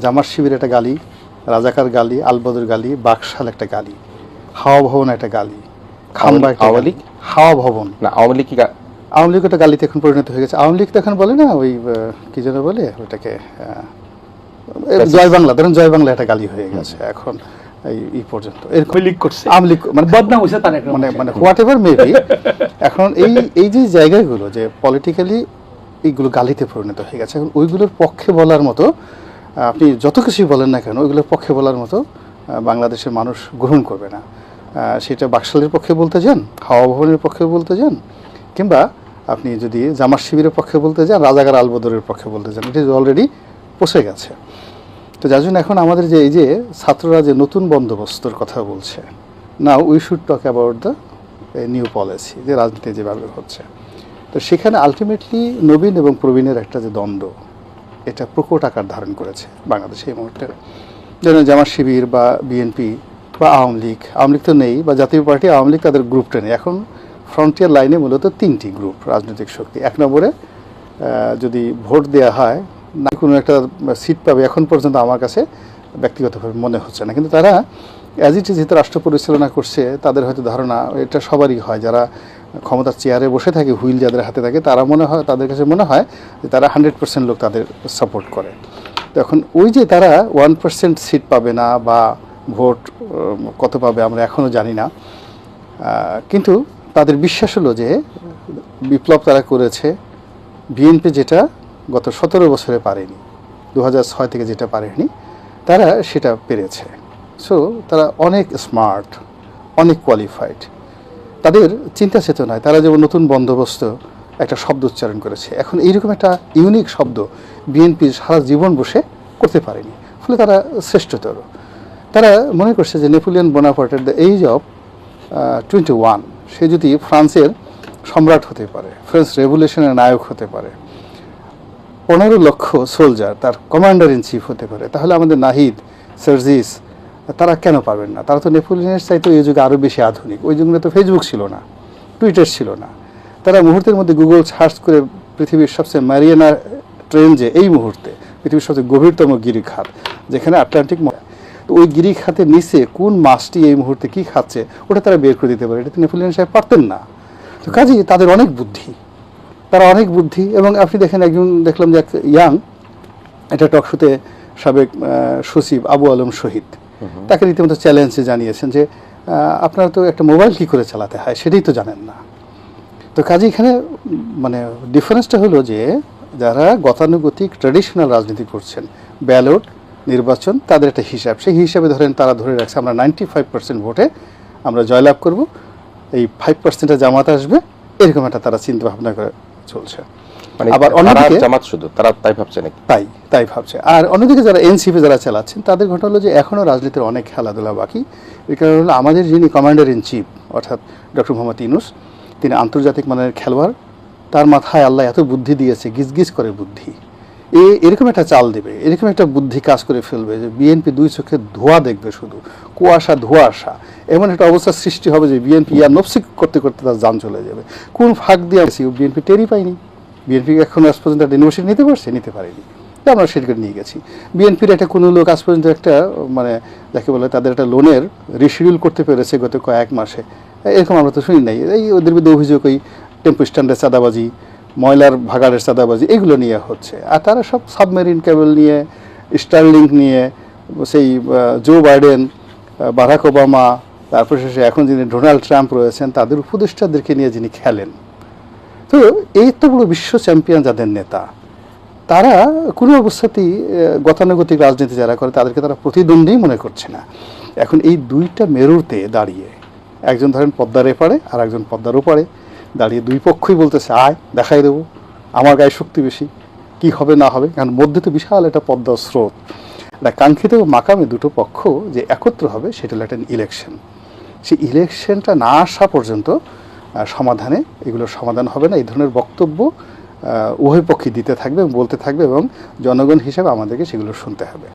জামাত শিবির একটা গালি, রাজাকার গালি, আলবদর গালি, বাকশাল একটা গালি, হাওয়া ভবন একটা গালি, খাম্বা একটা গালি। হাওয়া ভবন না, আওয়ামী লীগ কি আওয়ামী লীগ একটা গালিতে এখন পরিণত হয়ে গেছে। আওয়ামী লীগ তো এখন বলে না ওই কি যেন বলে ওটাকে জয় বাংলা, ধরেন জয় বাংলা একটা গালি হয়ে গেছে এখন এই পর্যন্ত। এরকম লিক করছে আওয়ামী লীগ মানে বদনাম হয়েছে তার একটা মানে হোয়াট এভার মেবি। এখন এই যে জায়গাগুলো যে পলিটিক্যালি এইগুলো গালিতে পরিণত হয়ে গেছে, এখন ওইগুলোর পক্ষে বলার মতো আপনি যত কিছুই বলেন না কেন ওইগুলোর পক্ষে বলার মতো বাংলাদেশের মানুষ গ্রহণ করবে না। সেটা বাকশালের পক্ষে বলতে যান, হাওয়া ভবনের পক্ষে বলতে যান, কিংবা আপনি যদি জামাত শিবিরের পক্ষে বলতে যান, রাজাকার আলবদরের পক্ষে বলতে যান, ইট ইজ অলরেডি পৌঁছে গেছে। তো যার জন্য এখন আমাদের যে এই যে ছাত্ররা যে নতুন বন্দোবস্তর কথা বলছে, now we should talk about the new policy, যে রাজনীতি যেভাবে হচ্ছে। তো সেখানে আলটিমেটলি নবীন এবং প্রবীণের একটা যে দ্বন্দ্ব, এটা প্রকট আকার ধারণ করেছে বাংলাদেশে এই মুহূর্তে। যেন জামাত শিবির বা বিএনপি বা আওয়ামী লীগ তো নেই, বা জাতীয় পার্টি আওয়ামী লীগ তাদের গ্রুপটা নেই। এখন ফ্রন্টিয়ার লাইনে মূলত তিনটি গ্রুপ রাজনৈতিক শক্তি। এক নম্বরে যদি ভোট দেওয়া হয় না কোনো একটা সিট পাবে এখন পর্যন্ত আমার কাছে ব্যক্তিগতভাবে মনে হচ্ছে না, কিন্তু তারা অ্যাজ ইট ইজ যেহেতু রাষ্ট্র পরিচালনা করছে, তাদের হয়তো ধারণা, এটা সবারই হয়, যারা ক্ষমতার চেয়ারে বসে থাকে, হুইল যাদের হাতে থাকে, তারা মনে হয়, তাদের কাছে মনে হয় যে তারা 100% লোক তাদের সাপোর্ট করে। তো এখন ওই যে তারা 1% সিট পাবে না বা ভোট কত পাবে আমরা এখনও জানি না, কিন্তু তাদের বিশ্বাস হলো যে বিপ্লব তারা করেছে, বিএনপি যেটা গত 17 বছরে পারেনি, 2006 থেকে যেটা পারেনি, তারা সেটা পেরেছে। সো তারা অনেক স্মার্ট, অনেক কোয়ালিফাইড, তাদের চিন্তা চেতনায় তারা যেমন নতুন বন্দোবস্ত একটা শব্দ উচ্চারণ করেছে। এখন এইরকম একটা ইউনিক শব্দ বিএনপি সারা জীবন বসে করতে পারেনি, ফলে তারা শ্রেষ্ঠতর। তারা মনে করছে যে নেপোলিয়ন বোনাপার্টের দ্য এজ অফ 21 সে যদি ফ্রান্সের সম্রাট হতে পারে, ফ্রেঞ্চ রেভলিউশনের নায়ক হতে পারে, 15 লক্ষ সোলজার তার কমান্ডার ইন চিফ হতে পারে, তাহলে আমাদের নাহিদ, সার্জিস তারা কেন পারবেন না? তারা তো নেপোলিয়নের চাইতে এই যুগে আরও বেশি আধুনিক। ওই যুগে তো ফেসবুক ছিল না, টুইটার ছিল না। তারা মুহূর্তের মধ্যে গুগল সার্চ করে পৃথিবীর সবচেয়ে মারিয়ানা ট্রেঞ্জে এই মুহূর্তে পৃথিবীর সবচেয়ে গভীরতম গিরিখাত, যেখানে আটলান্টিক, তো ওই গিরিখাতের নিচে কোন মাছটি এই মুহূর্তে কী খাচ্ছে ওটা তারা বের করে দিতে পারে। এটা তো নেপোলিয়ন সাহেব পারতেন না। তো কাজেই তাদের অনেক বুদ্ধি, তারা অনেক বুদ্ধি। এবং আপনি দেখেন একজন দেখলাম যে এক ইয়াং একটা টকশোতে সাবেক সচিব আবু আলম শহীদ, তাকে রীতিমতো চ্যালেঞ্জে জানিয়েছেন যে আপনারা তো একটা মোবাইল কী করে চালাতে হয় সেটাই তো জানেন না। তো কাজে এখানে মানে ডিফারেন্সটা হলো যে যারা গতানুগতিক ট্র্যাডিশনাল রাজনীতি করছেন, ব্যালট নির্বাচন, তাদের একটা হিসাব, সেই হিসাবে ধরেন তারা ধরে রাখছে আমরা 95% ভোটে আমরা জয়লাভ করব, এই 5% জামাত আসবে, এরকম একটা তারা চিন্তা ভাবনা করে চলছে। আবার অন্যদিকে জামাত শুধু তারা তাই ভাবছে নাকি? তাই ভাবছে। আর অন্যদিকে যারা এনসিপি যারা চালাচ্ছেন, তাদের ঘটনা হলো যে এখনও রাজনীতির অনেক খেলাধুলা বাকি। এই কারণে হলো আমাদের যিনি কমান্ডার ইন চিফ অর্থাৎ ডক্টর মোহাম্মদ ইউনূস, তিনি আন্তর্জাতিক মানের খেলোয়াড়, তার মাথায় আল্লাহ এত বুদ্ধি দিয়েছে, গিজগিজ করে বুদ্ধি, এরকম একটা চাল দেবে, এরকম একটা বুদ্ধি কাজ করে ফেলবে যে বিএনপি দুই চোখে ধোঁয়া দেখবে, শুধু কুয়াশা, এমন একটা অবস্থার সৃষ্টি হবে যে বিএনপি ইয়ার নফসি করতে করতে তার জান চলে যাবে। কোন ফাঁক দিয়ে বিএনপি টেরই পাইনি। বিএনপি এখন আজ পর্যন্ত একটা ইউনিভার্সিটি নিতে পারেনি, আমরা সেটাকে নিয়ে গেছি। বিএনপির একটা কোনো লোক আজ পর্যন্ত একটা মানে যাকে বলে তাদের একটা লোনের রিশিডিউল করতে পেরেছে গত কয়েক মাসে, এরকম আমরা তো শুনি নাই। এই ওদের বিরুদ্ধে অভিযোগ ওই টেম্পো স্ট্যান্ডের চাঁদাবাজি, ময়লার ভাগাড়ের চাঁদাবাজি, এগুলো নিয়ে হচ্ছে। আর তারা সব সাবমেরিন কেবল নিয়ে, স্টারলিংক নিয়ে, সেই জো বাইডেন, বারাক ওবামা, তারপর শেষে এখন যিনি ডোনাল্ড ট্রাম্প রয়েছেন, তাদের উপদেষ্টাদেরকে নিয়ে যিনি খেলেন। তো এই তো বড় বিশ্ব চ্যাম্পিয়ন যাদের নেতা, তারা কোনো অবস্থাতেই গতানুগতিক রাজনীতি যারা করে তাদেরকে তারা প্রতিদ্বন্দ্বী মনে করছে না। এখন এই দুইটা মেরুতে দাঁড়িয়ে, একজন ধরেন পদ্মার এপারে আর একজন পদ্মার ওপারে দাঁড়িয়ে, দুই পক্ষই বলতেছে আয় দেখাই দেবো, আমার গায়ে শক্তি বেশি, কি হবে না হবে। কারণ মধ্যে তো বিশাল একটা পদ্মার স্রোত, একটা কাঙ্ক্ষিত মাকামে দুটো পক্ষ যে একত্র হবে, সেটা হলো একটা ইলেকশন। সেই ইলেকশনটা না আসা পর্যন্ত সমাধানে এগুলোর সমাধান হবে না। এই ধরনের বক্তব্য উভয় পক্ষই দিতে থাকবে এবং বলতে থাকবে, এবং জনগণ হিসেবে আমাদেরকে সেগুলো শুনতে হবে।